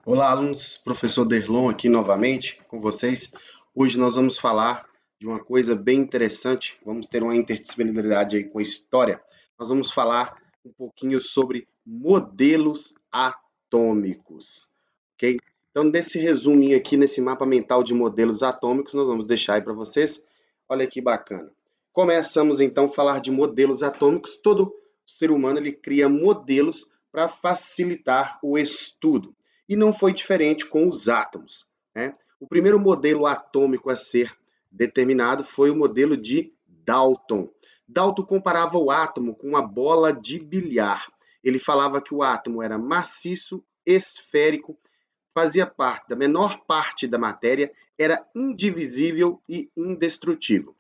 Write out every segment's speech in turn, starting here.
Olá, alunos. Professor Derlon aqui novamente com vocês. Hoje nós vamos falar de uma coisa bem interessante. Vamos ter uma interdisciplinaridade aí com a história. Nós vamos falar um pouquinho sobre modelos atômicos, ok? Então, nesse resuminho aqui, nesse mapa mental de modelos atômicos, nós vamos deixar aí para vocês. Olha que bacana. Começamos então a falar de modelos atômicos. Todo ser humano ele cria modelos para facilitar o estudo. E não foi diferente com os átomos, né? O primeiro modelo atômico a ser determinado foi o modelo de Dalton. Dalton comparava o átomo com uma bola de bilhar. Ele falava que o átomo era maciço, esférico, fazia parte da menor parte da matéria, era indivisível e indestrutível.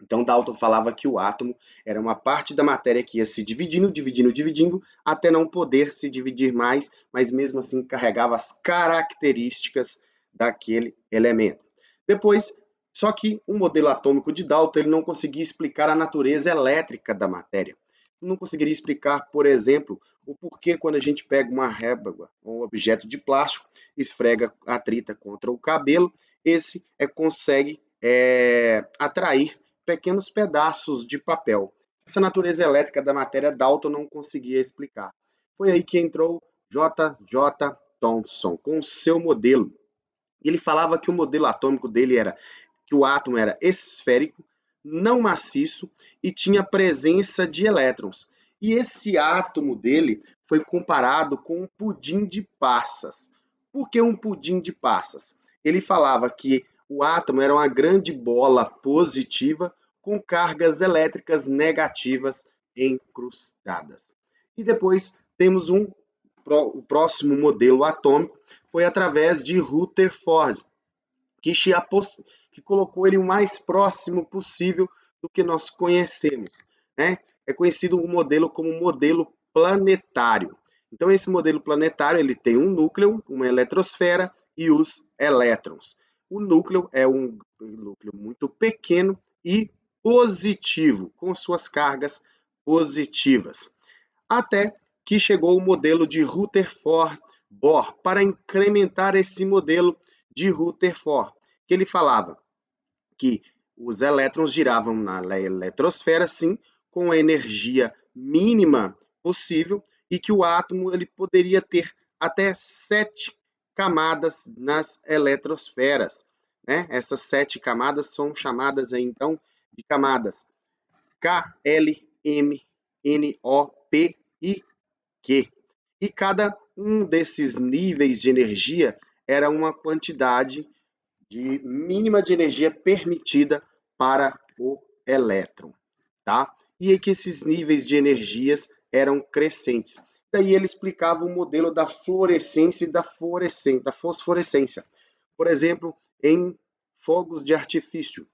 Então, Dalton falava que o átomo era uma parte da matéria que ia se dividindo, até não poder se dividir mais, mas mesmo assim carregava as características daquele elemento. Depois, só que o modelo atômico de Dalton ele não conseguia explicar a natureza elétrica da matéria. Não conseguiria explicar, por exemplo, o porquê quando a gente pega uma régua ou um objeto de plástico, esfrega a trita contra o cabelo, esse consegue atrair pequenos pedaços de papel. Essa natureza elétrica da matéria Dalton não conseguia explicar. Foi aí que entrou J. J. Thomson com o seu modelo. Ele falava que o modelo atômico dele era que o átomo era esférico, não maciço e tinha presença de elétrons. E esse átomo dele foi comparado com um pudim de passas. Por que um pudim de passas? Ele falava que o átomo era uma grande bola positiva com cargas elétricas negativas encrustadas. E depois temos o próximo modelo atômico, foi através de Rutherford, que colocou ele o mais próximo possível do que nós conhecemos, né? É conhecido o modelo como modelo planetário. Então, esse modelo planetário ele tem um núcleo, uma eletrosfera e os elétrons. O núcleo é um núcleo muito pequeno e positivo, com suas cargas positivas. Até que chegou o modelo de Rutherford-Bohr para incrementar esse modelo de Rutherford, que ele falava que os elétrons giravam na eletrosfera, sim, com a energia mínima possível e que o átomo ele poderia ter até 7 camadas nas eletrosferas. Né? Essas 7 camadas são chamadas aí, então de camadas K, L, M, N, O, P e Q. E cada um desses níveis de energia era uma quantidade de mínima de energia permitida para o elétron, tá? E aí que esses níveis de energias eram crescentes. Daí ele explicava o modelo da fluorescência e da fosforescência. Por exemplo, em fogos de artifício.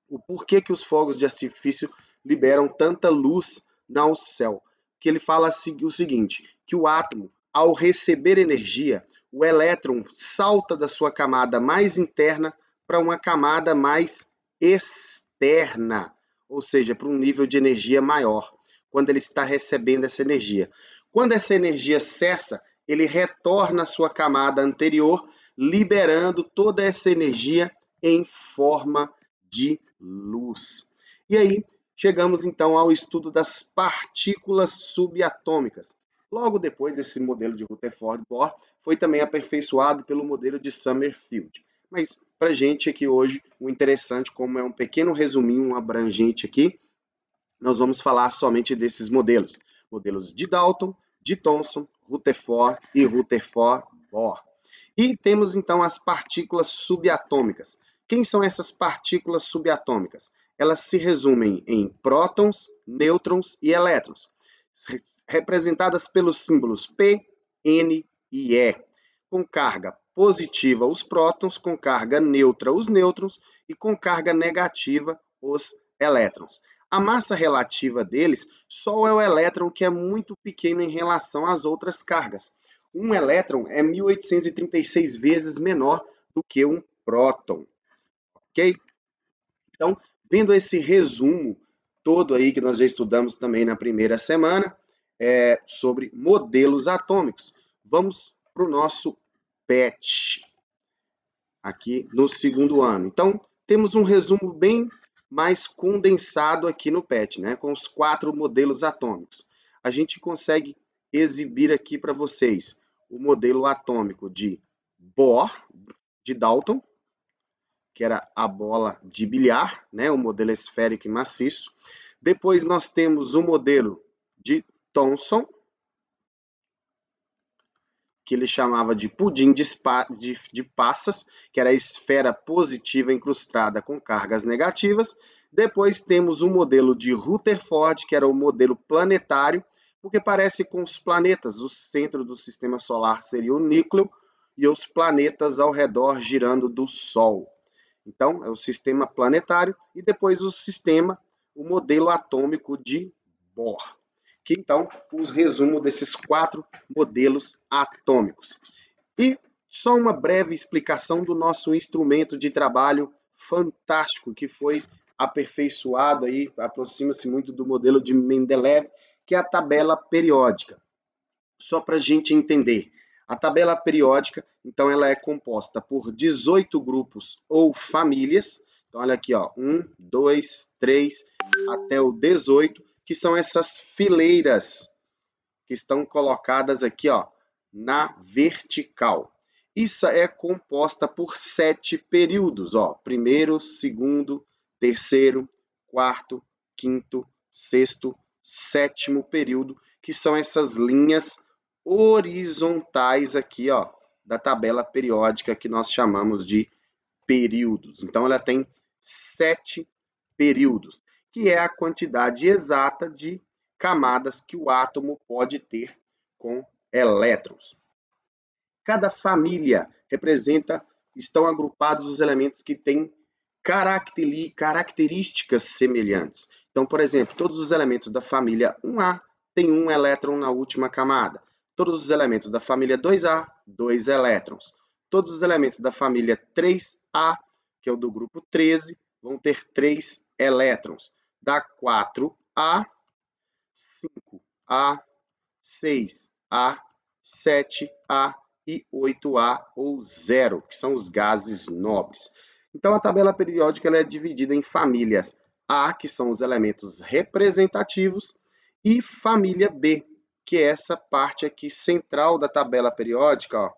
O porquê que os fogos de artifício liberam tanta luz no céu? Que ele fala o seguinte, que o átomo, ao receber energia, o elétron salta da sua camada mais interna para uma camada mais externa, ou seja, para um nível de energia maior, quando ele está recebendo essa energia. Quando essa energia cessa, ele retorna à sua camada anterior, liberando toda essa energia em forma de luz. E aí, chegamos então ao estudo das partículas subatômicas. Logo depois, esse modelo de Rutherford-Bohr foi também aperfeiçoado pelo modelo de Summerfield. Mas para a gente aqui hoje, o interessante, como é um pequeno resuminho, um abrangente aqui, nós vamos falar somente desses modelos. Modelos de Dalton, de Thomson, Rutherford e Rutherford-Bohr. E temos então as partículas subatômicas. Quem são essas partículas subatômicas? Elas se resumem em prótons, nêutrons e elétrons, representadas pelos símbolos P, N e E, com carga positiva os prótons, com carga neutra os nêutrons e com carga negativa os elétrons. A massa relativa deles só é o elétron que é muito pequeno em relação às outras cargas. Um elétron é 1836 vezes menor do que um próton, ok? Então, vendo esse resumo todo aí que nós já estudamos também na primeira semana, sobre modelos atômicos, vamos para o nosso PET, aqui no segundo ano. Então, temos um resumo bem mais condensado aqui no PET, né? Com os 4 modelos atômicos. A gente consegue exibir aqui para vocês o modelo atômico de Bohr, de Dalton, que era a bola de bilhar, né? O modelo esférico e maciço. Depois nós temos o modelo de Thomson, que ele chamava de pudim de passas, que era a esfera positiva incrustada com cargas negativas. Depois temos o modelo de Rutherford, que era o modelo planetário, porque parece com os planetas. O centro do sistema solar seria o núcleo e os planetas ao redor girando do Sol. Então, é o sistema planetário e depois o modelo atômico de Bohr. Que então, os resumo desses 4 modelos atômicos. E só uma breve explicação do nosso instrumento de trabalho fantástico, que foi aperfeiçoado aí, aproxima-se muito do modelo de Mendeleev, que é a tabela periódica. Só para a gente entender, a tabela periódica, então, ela é composta por 18 grupos ou famílias. Então, olha aqui, ó, 1, 2, 3, até o 18, que são essas fileiras que estão colocadas aqui, ó, na vertical. Isso é composta por 7 períodos, ó, primeiro, segundo, terceiro, quarto, quinto, sexto, sétimo período, que são essas linhas horizontais aqui, ó, da tabela periódica que nós chamamos de períodos. Então, ela tem 7 períodos, que é a quantidade exata de camadas que o átomo pode ter com elétrons. Cada família estão agrupados os elementos que têm características semelhantes. Então, por exemplo, todos os elementos da família 1A têm um elétron na última camada. Todos os elementos da família 2A, 2 elétrons. Todos os elementos da família 3A, que é o do grupo 13, vão ter 3 elétrons. Da 4A, 5A, 6A, 7A e 8A ou 0, que são os gases nobres. Então, a tabela periódica ela é dividida em famílias A, que são os elementos representativos, e família B, que é essa parte aqui central da tabela periódica, ó,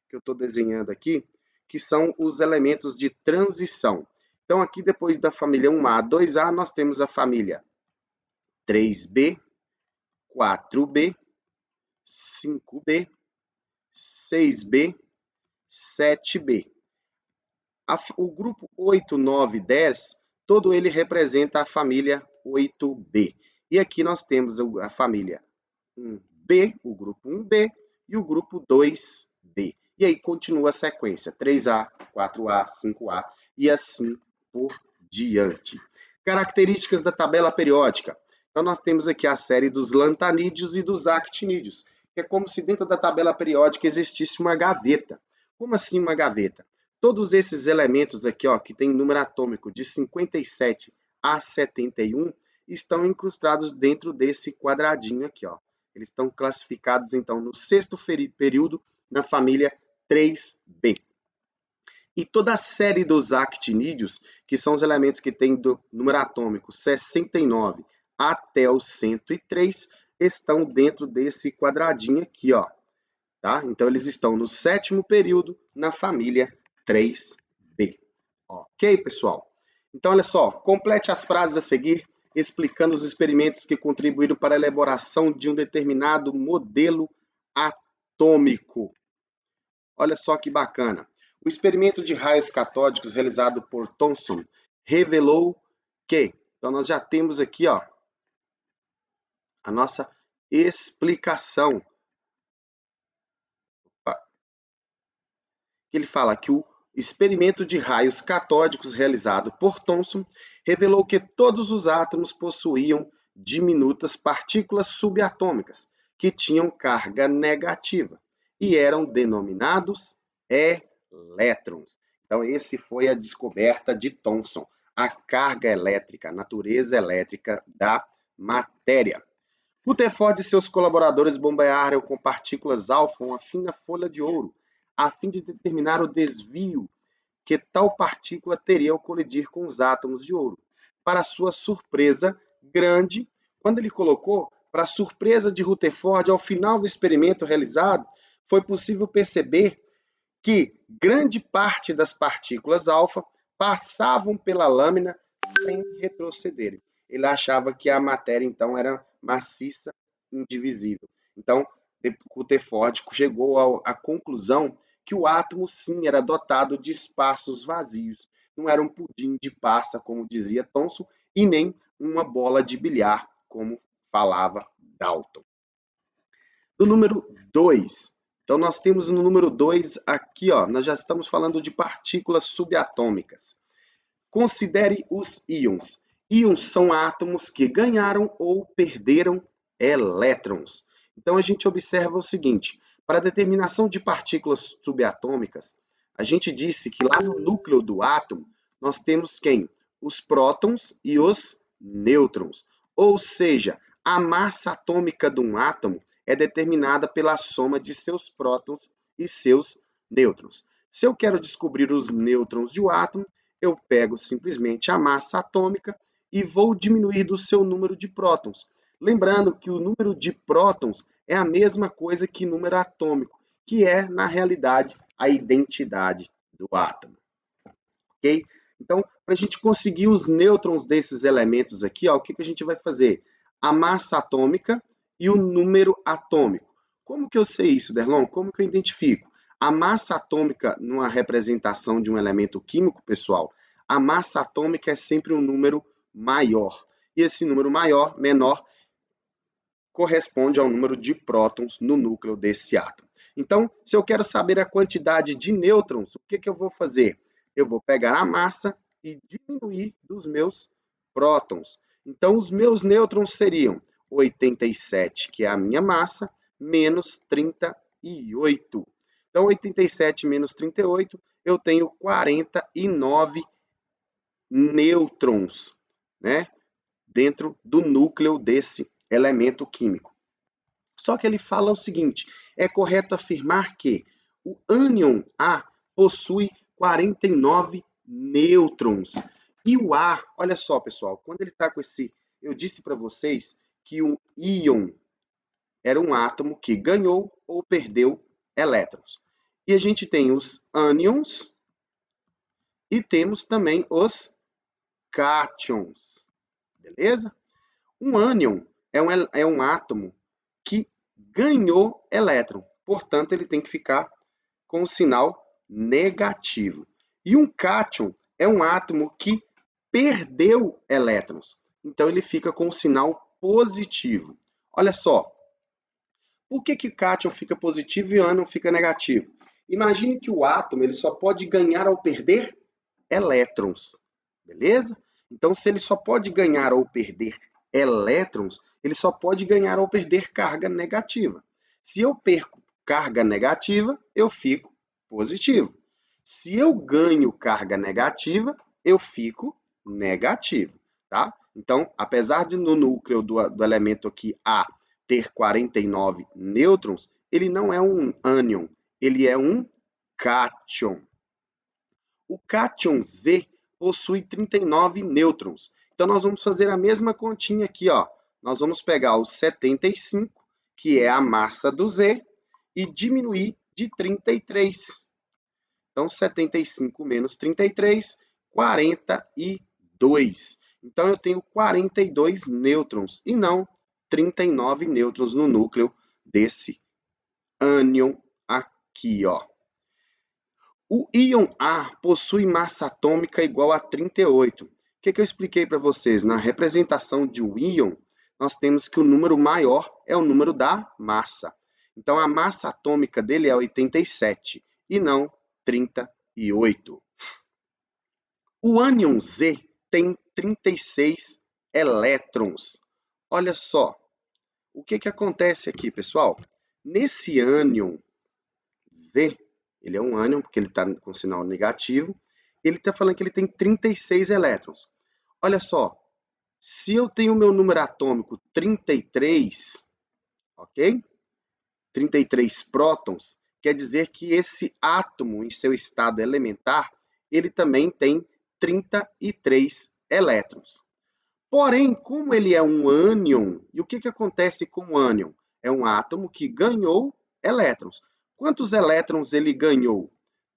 que eu estou desenhando aqui, que são os elementos de transição. Então, aqui depois da família 1A, 2A, nós temos a família 3B, 4B, 5B, 6B, 7B. O grupo 8, 9 e 10, todo ele representa a família 8B. E aqui nós temos a família 1B, o grupo 1B e o grupo 2B. E aí continua a sequência, 3A, 4A, 5A e assim por diante. Características da tabela periódica. Então, nós temos aqui a série dos lantanídeos e dos actinídeos. É como se dentro da tabela periódica existisse uma gaveta. Como assim uma gaveta? Todos esses elementos aqui, ó, que tem número atômico de 57 a 71, estão incrustados dentro desse quadradinho aqui, ó. Eles estão classificados, então, no 6º período, na família 3B. E toda a série dos actinídeos, que são os elementos que têm do número atômico 69 até o 103, estão dentro desse quadradinho aqui, ó. Tá? Então, eles estão no 7º período, na família 3B. Ok, pessoal? Então, olha só, complete as frases a seguir, explicando os experimentos que contribuíram para a elaboração de um determinado modelo atômico. Olha só que bacana. O experimento de raios catódicos realizado por Thomson revelou que... Então, nós já temos aqui, ó, a nossa explicação. Ele fala que o experimento de raios catódicos realizado por Thomson revelou que todos os átomos possuíam diminutas partículas subatômicas que tinham carga negativa e eram denominados elétrons. Então, esse foi a descoberta de Thomson, a carga elétrica, a natureza elétrica da matéria. Rutherford e seus colaboradores bombearam com partículas alfa uma fina folha de ouro, a fim de determinar o desvio que tal partícula teria ao colidir com os átomos de ouro. Para sua surpresa grande, quando ele colocou, para a surpresa de Rutherford, ao final do experimento realizado, foi possível perceber que grande parte das partículas alfa passavam pela lâmina sem retrocederem. Ele achava que a matéria, então, era maciça, indivisível. Então, Rutherford chegou à conclusão que o átomo, sim, era dotado de espaços vazios. Não era um pudim de passa, como dizia Thomson, e nem uma bola de bilhar, como falava Dalton. No número 2, então nós temos no número 2 aqui, ó, nós já estamos falando de partículas subatômicas. Considere os íons. Íons são átomos que ganharam ou perderam elétrons. Então a gente observa o seguinte, para a determinação de partículas subatômicas, a gente disse que lá no núcleo do átomo nós temos quem? Os prótons e os nêutrons. Ou seja, a massa atômica de um átomo é determinada pela soma de seus prótons e seus nêutrons. Se eu quero descobrir os nêutrons de um átomo, eu pego simplesmente a massa atômica e vou diminuir do seu número de prótons. Lembrando que o número de prótons é a mesma coisa que número atômico, que é, na realidade, a identidade do átomo. Ok? Então, para a gente conseguir os nêutrons desses elementos aqui, ó, o que a gente vai fazer? A massa atômica e o número atômico. Como que eu sei isso, Derlon? Como que eu identifico? A massa atômica, numa representação de um elemento químico, pessoal, a massa atômica é sempre um número maior. E esse número menor, corresponde ao número de prótons no núcleo desse átomo. Então, se eu quero saber a quantidade de nêutrons, o que eu vou fazer? Eu vou pegar a massa e diminuir dos meus prótons. Então, os meus nêutrons seriam 87, que é a minha massa, menos 38. Então, 87 menos 38, eu tenho 49 nêutrons, né? Dentro do núcleo desse elemento químico. Só que ele fala o seguinte, é correto afirmar que o ânion A possui 49 nêutrons. E o A, olha só, pessoal, quando ele está com esse... Eu disse para vocês que o íon era um átomo que ganhou ou perdeu elétrons. E a gente tem os ânions e temos também os cátions. Beleza? Um ânion é um átomo que ganhou elétron, portanto, ele tem que ficar com o sinal negativo. E um cátion é um átomo que perdeu elétrons, então ele fica com o sinal positivo. Olha só, por que o cátion fica positivo e o ânion fica negativo? Imagine que o átomo ele só pode ganhar ao perder elétrons, beleza? Então, se ele só pode ganhar ou perder elétrons, ele só pode ganhar ou perder carga negativa. Se eu perco carga negativa, eu fico positivo. Se eu ganho carga negativa, eu fico negativo, tá? Então, apesar de no núcleo do elemento aqui A ter 49 nêutrons, ele não é um ânion, ele é um cátion. O cátion Z possui 39 nêutrons. Então, nós vamos fazer a mesma continha aqui, ó. Nós vamos pegar os 75, que é a massa do Z, e diminuir de 33. Então, 75 menos 33, 42. Então, eu tenho 42 nêutrons, e não 39 nêutrons no núcleo desse ânion aqui, ó. O íon A possui massa atômica igual a 38. O que eu expliquei para vocês? Na representação de um íon, nós temos que o número maior é o número da massa. Então, a massa atômica dele é 87 e não 38. O ânion Z tem 36 elétrons. Olha só, o que acontece aqui, pessoal? Nesse ânion Z, ele é um ânion, porque ele está com sinal negativo. Ele está falando que ele tem 36 elétrons. Olha só, se eu tenho o meu número atômico 33, ok? 33 prótons, quer dizer que esse átomo, em seu estado elementar, ele também tem 33 elétrons. Porém, como ele é um ânion, e o que acontece com o ânion? É um átomo que ganhou elétrons. Quantos elétrons ele ganhou?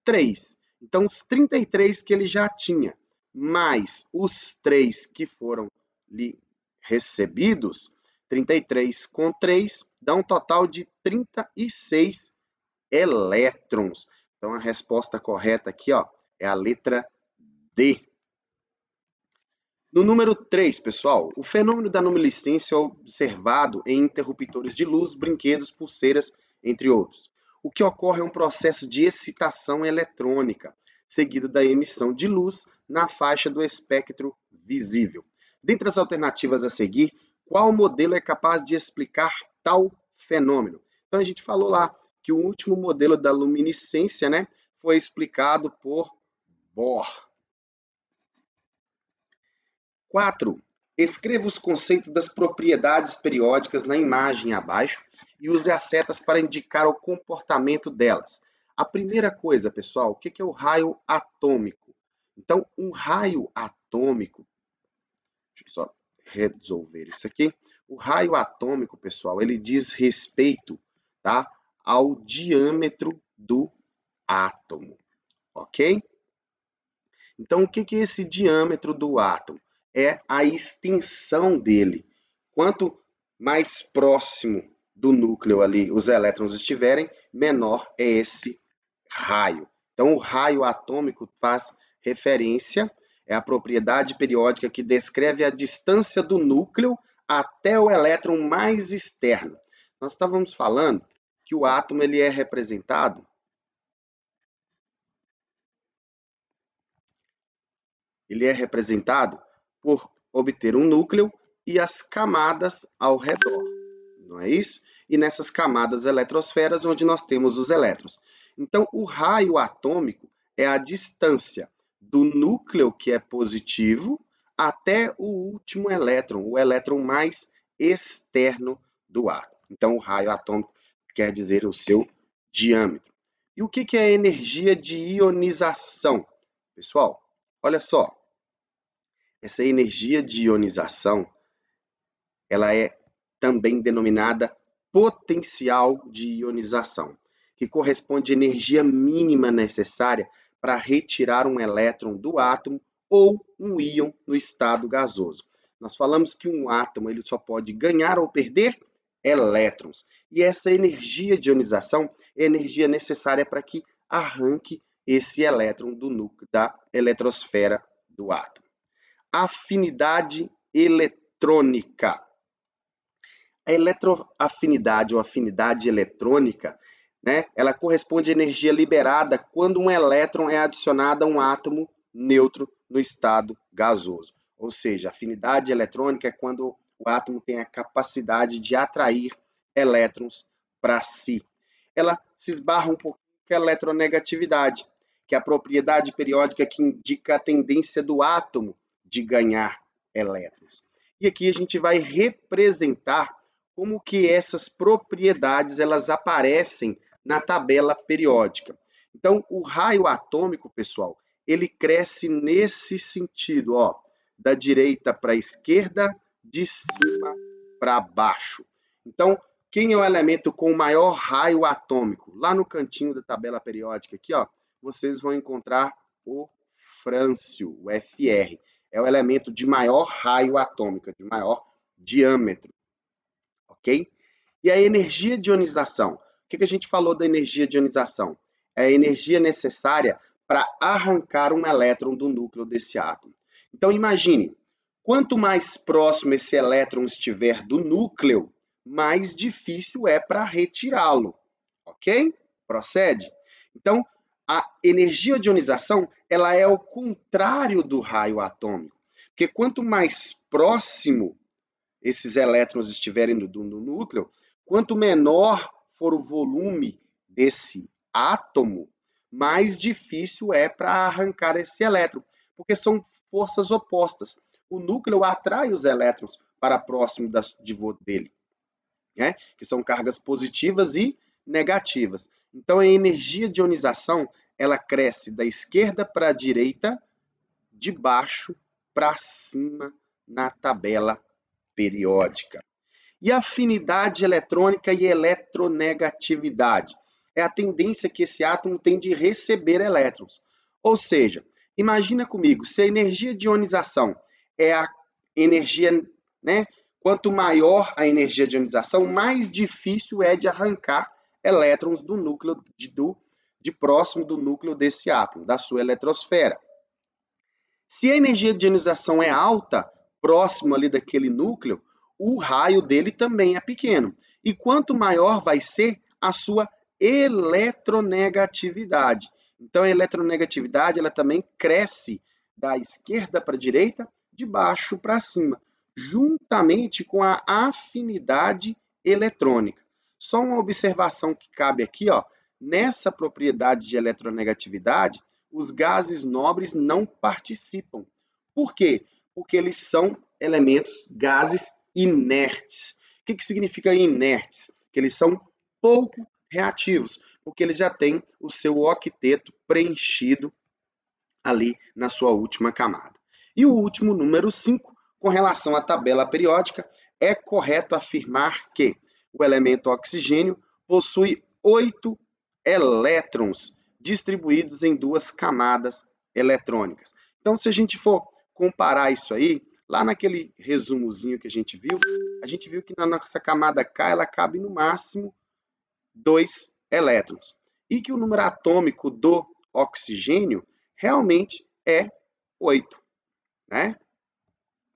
3. Então, os 33 que ele já tinha, mais os 3 que foram lhe recebidos, 33 com 3 dá um total de 36 elétrons. Então, a resposta correta aqui, ó, é a letra D. No número 3, pessoal, o fenômeno da luminescência é observado em interruptores de luz, brinquedos, pulseiras, entre outros. O que ocorre é um processo de excitação eletrônica, seguido da emissão de luz na faixa do espectro visível. Dentre as alternativas a seguir, qual modelo é capaz de explicar tal fenômeno? Então, a gente falou lá que o último modelo da luminescência, né, foi explicado por Bohr. 4. Escreva os conceitos das propriedades periódicas na imagem abaixo e use as setas para indicar o comportamento delas. A primeira coisa, pessoal, o que é o raio atômico? Então, um raio atômico, deixa eu só resolver isso aqui. O raio atômico, pessoal, ele diz respeito, tá, ao diâmetro do átomo, ok? Então, o que é esse diâmetro do átomo? É a extensão dele. Quanto mais próximo do núcleo ali os elétrons estiverem, menor é esse raio. Então, o raio atômico faz referência, é a propriedade periódica que descreve a distância do núcleo até o elétron mais externo. Nós estávamos falando que o átomo ele é representado por obter um núcleo e as camadas ao redor, não é isso? E nessas camadas eletrosferas onde nós temos os elétrons. Então, o raio atômico é a distância do núcleo, que é positivo, até o último elétron, o elétron mais externo do átomo. Então, o raio atômico quer dizer o seu diâmetro. E o que é a energia de ionização? Pessoal, olha só, essa energia de ionização, ela é também denominada potencial de ionização, que corresponde à energia mínima necessária para retirar um elétron do átomo ou um íon no estado gasoso. Nós falamos que um átomo ele só pode ganhar ou perder elétrons. E essa energia de ionização é a energia necessária para que arranque esse elétron do núcleo da eletrosfera do átomo. Afinidade eletrônica. A eletroafinidade ou afinidade eletrônica, né, ela corresponde à energia liberada quando um elétron é adicionado a um átomo neutro no estado gasoso. Ou seja, afinidade eletrônica é quando o átomo tem a capacidade de atrair elétrons para si. Ela se esbarra um pouquinho com a eletronegatividade, que é a propriedade periódica que indica a tendência do átomo de ganhar elétrons. E aqui a gente vai representar como que essas propriedades elas aparecem na tabela periódica. Então, o raio atômico, pessoal, ele cresce nesse sentido, ó, da direita para a esquerda, de cima para baixo. Então, quem é o elemento com o maior raio atômico? Lá no cantinho da tabela periódica aqui, ó, vocês vão encontrar o frâncio, o Fr. É o elemento de maior raio atômico, de maior diâmetro. Ok? E a energia de ionização? O que a gente falou da energia de ionização? É a energia necessária para arrancar um elétron do núcleo desse átomo. Então, imagine, quanto mais próximo esse elétron estiver do núcleo, mais difícil é para retirá-lo. Ok? Procede? Então, a energia de ionização ela é o contrário do raio atômico. Porque quanto mais próximo esses elétrons estiverem no núcleo, quanto menor for o volume desse átomo, mais difícil é para arrancar esse elétron, porque são forças opostas. O núcleo atrai os elétrons para próximo dele, né? Que são cargas positivas e negativas. Então, a energia de ionização, ela cresce da esquerda para a direita, de baixo para cima na tabela periódica. E afinidade eletrônica e eletronegatividade é a tendência que esse átomo tem de receber elétrons. Ou seja, imagina comigo, se a energia de ionização é a energia, né? Quanto maior a energia de ionização, mais difícil é de arrancar elétrons do núcleo de próximo do núcleo desse átomo, da sua eletrosfera. Se a energia de ionização é alta, próximo ali daquele núcleo, o raio dele também é pequeno. E quanto maior vai ser a sua eletronegatividade. Então, a eletronegatividade ela também cresce da esquerda para a direita, de baixo para cima, juntamente com a afinidade eletrônica. Só uma observação que cabe aqui, ó, nessa propriedade de eletronegatividade, os gases nobres não participam. Por quê? Porque eles são elementos, gases inertes. O que significa inertes? Que eles são pouco reativos, porque eles já têm o seu octeto preenchido ali na sua última camada. E o último, número 5, com relação à tabela periódica, é correto afirmar que o elemento oxigênio possui 8 elétrons distribuídos em 2 camadas eletrônicas. Então, se a gente for comparar isso aí, lá naquele resumozinho que a gente viu que na nossa camada K ela cabe no máximo 2 elétrons. E que o número atômico do oxigênio realmente é 8, né?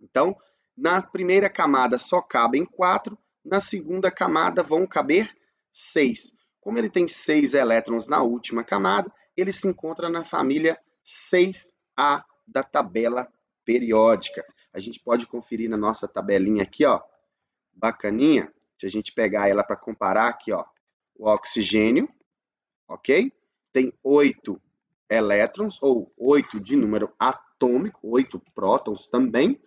Então, na primeira camada só cabem 4, na segunda camada vão caber 6. Como ele tem 6 elétrons na última camada, ele se encontra na família 6A da tabela periódica. A gente pode conferir na nossa tabelinha aqui, ó, bacaninha, se a gente pegar ela para comparar aqui, ó, o oxigênio, ok? Tem 8 elétrons, ou 8 de número atômico, 8 prótons também.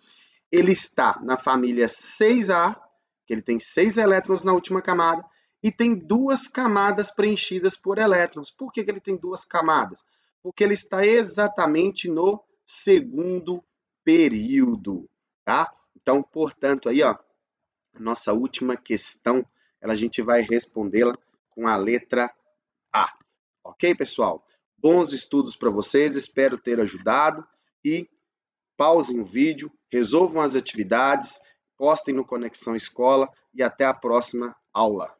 Ele está na família 6A, que ele tem 6 elétrons na última camada, e tem 2 camadas preenchidas por elétrons. Por que ele tem 2 camadas? Porque ele está exatamente no segundo período, tá? Então, portanto, aí, ó, a nossa última questão, a gente vai respondê-la com a letra A. Ok, pessoal? Bons estudos para vocês, espero ter ajudado e pausem o vídeo, resolvam as atividades, postem no Conexão Escola e até a próxima aula.